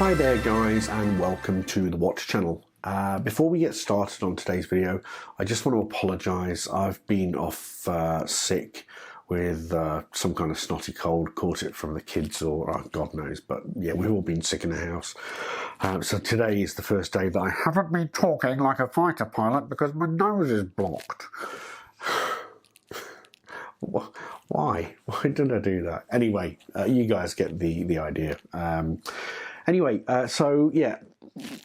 Hi there guys, and welcome to the Watch channel. Before we get started on today's video, I just want to apologise. I've been off sick with some kind of snotty cold, caught it from the kids or God knows, but yeah, we've all been sick in the house. So today is the first day that I haven't been talking like a fighter pilot because my nose is blocked. Why? Why did I do that? Anyway, you guys get the idea. So yeah,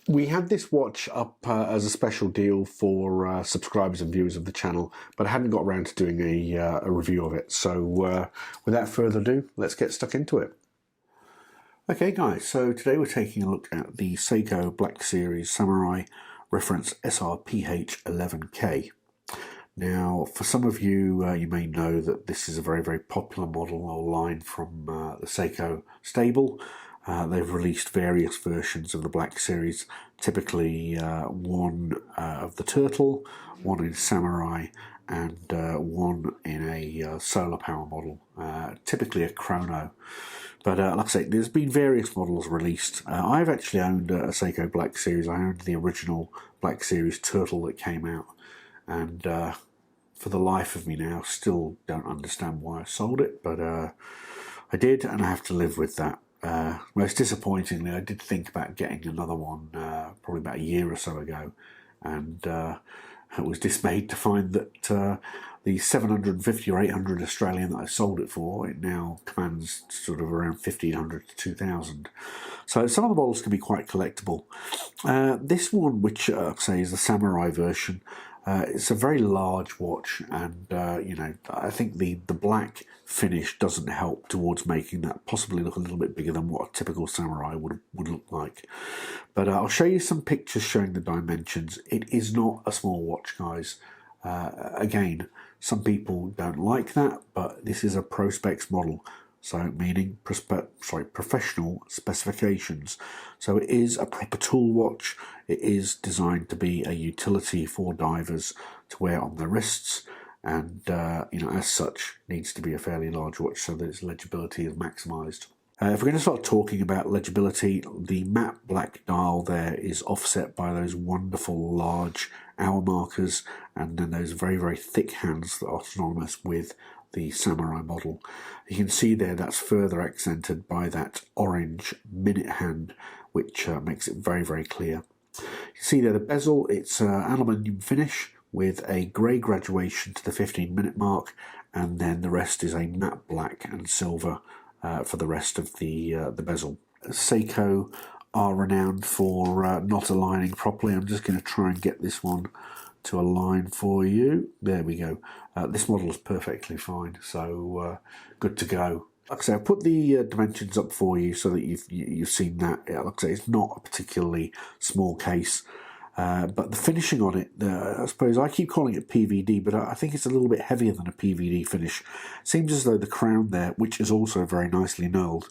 we had this watch up as a special deal for subscribers and viewers of the channel, but I hadn't got around to doing a review of it. So without further ado, let's get stuck into it. Okay guys, so today we're taking a look at the Seiko Black Series Samurai reference SRPH11K. Now, for some of you, you may know that this is a very, very popular model or line from the Seiko stable. They've released various versions of the Black Series, typically one of the Turtle, one in Samurai, and one in a solar power model, typically a Chrono. But like I say, there's been various models released. I've actually owned a Seiko Black Series. I owned the original Black Series Turtle that came out, and for the life of me now, still don't understand why I sold it, but I did, and I have to live with that. Most disappointingly, I did think about getting another one probably about a year or so ago, and I was dismayed to find that the 750 or 800 Australian that I sold it for, it now commands sort of around 1,500 to 2,000. So some of the models can be quite collectible. This one, which I say is the Samurai version, it's a very large watch, and you know, I think the black finish doesn't help towards making that possibly look a little bit bigger than what a typical Samurai would look like. But I'll show you some pictures showing the dimensions. It is not a small watch, guys. Again, some people don't like that, but this is a Prospex model, so meaning professional specifications. So it is a proper tool watch. It is designed to be a utility for divers to wear on their wrists, and you know, as such, needs to be a fairly large watch so that its legibility is maximised. If we're going to start talking about legibility, the matte black dial there is offset by those wonderful large hour markers, and then those very, very thick hands that are synonymous with the Samurai model. You can see there that's further accented by that orange minute hand, which makes it very, very clear. You can see there the bezel, it's aluminium finish with a grey graduation to the 15-minute mark, and then the rest is a matte black and silver for the rest of the bezel. Seiko are renowned for not aligning properly. I'm just going to try and get this one to align for you. There we go. This model is perfectly fine, so good to go. Like I say, I've put the dimensions up for you so that you've seen that. Yeah, like I say, it's not a particularly small case, but the finishing on it, I suppose I keep calling it PVD, but I think it's a little bit heavier than a PVD finish. Seems as though the crown there, which is also very nicely knurled,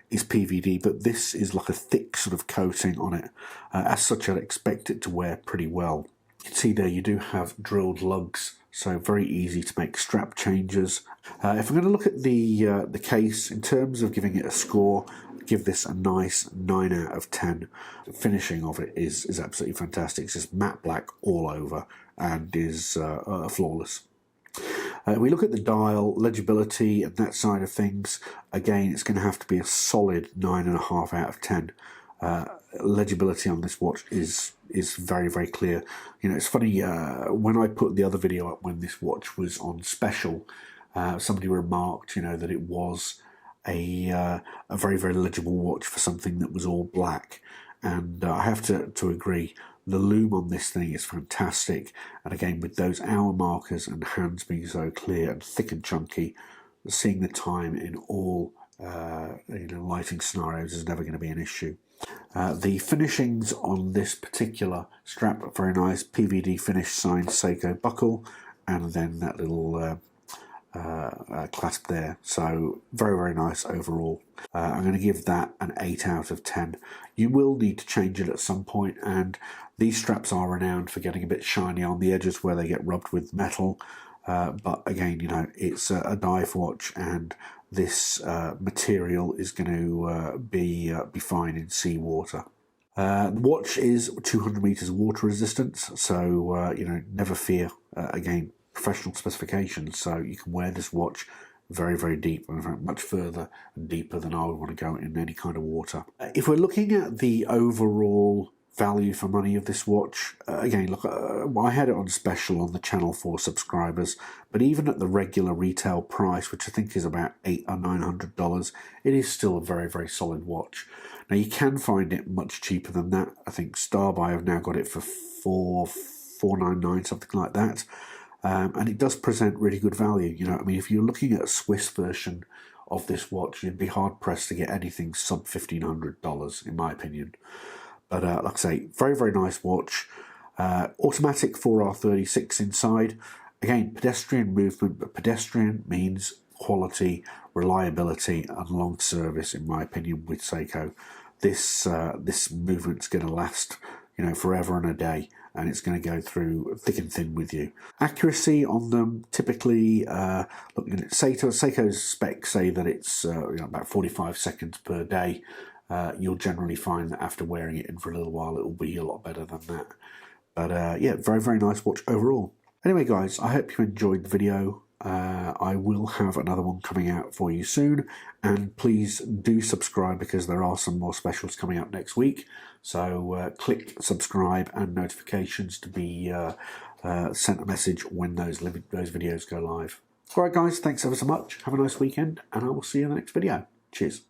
is PVD, but this is like a thick sort of coating on it. As such, I'd expect it to wear pretty well. You can see there you do have drilled lugs, so very easy to make strap changes. If I'm going to look at the case, in terms of giving it a score, I'd give this a nice 9 out of 10. The finishing of it is absolutely fantastic. It's just matte black all over and is flawless. We look at the dial, legibility and that side of things. Again, it's going to have to be a solid 9.5 out of 10. Legibility on this watch is very, very clear. You know, it's funny, when I put the other video up when this watch was on special, somebody remarked, you know, that it was a very, very legible watch for something that was all black, and I have to agree. The loom on this thing is fantastic, and again, with those hour markers and hands being so clear and thick and chunky, seeing the time in all you know, lighting scenarios is never going to be an issue. The finishings on this particular strap are very nice. PVD finish, signed Seiko buckle, and then that little clasp there. So very, very nice overall. I'm going to give that an 8 out of 10. You will need to change it at some point, and these straps are renowned for getting a bit shiny on the edges where they get rubbed with metal. But again, you know, it's a dive watch, and this material is going to be fine in seawater. The watch is 200 meters water resistance, so you know, never fear. Again, professional specifications, so you can wear this watch very, very deep, much further and deeper than I would want to go in any kind of water. If we're looking at the overall value for money of this watch, again, look, I had it on special on the channel for subscribers, but even at the regular retail price, which I think is about $800 or $900, it is still a very, very solid watch. Now, you can find it much cheaper than that. I think Starbuy have now got it for $499, something like that. And it does present really good value. You know, I mean, if you're looking at a Swiss version of this watch, you'd be hard pressed to get anything sub $1,500, in my opinion. But like I say, very, very nice watch. Automatic 4R36 inside. Again, pedestrian movement, but pedestrian means quality, reliability, and long service, in my opinion, with Seiko. This movement's going to last, you know, forever and a day, and it's going to go through thick and thin with you. Accuracy on them, typically, looking at Seiko's specs say that it's you know, about 45 seconds per day. You'll generally find that after wearing it in for a little while, it will be a lot better than that. But yeah, very, very nice watch overall. Anyway, guys, I hope you enjoyed the video. I will have another one coming out for you soon, and please do subscribe because there are some more specials coming up next week. So click subscribe and notifications to be sent a message when those videos go live. All right, guys, thanks ever so much. Have a nice weekend, and I will see you in the next video. Cheers.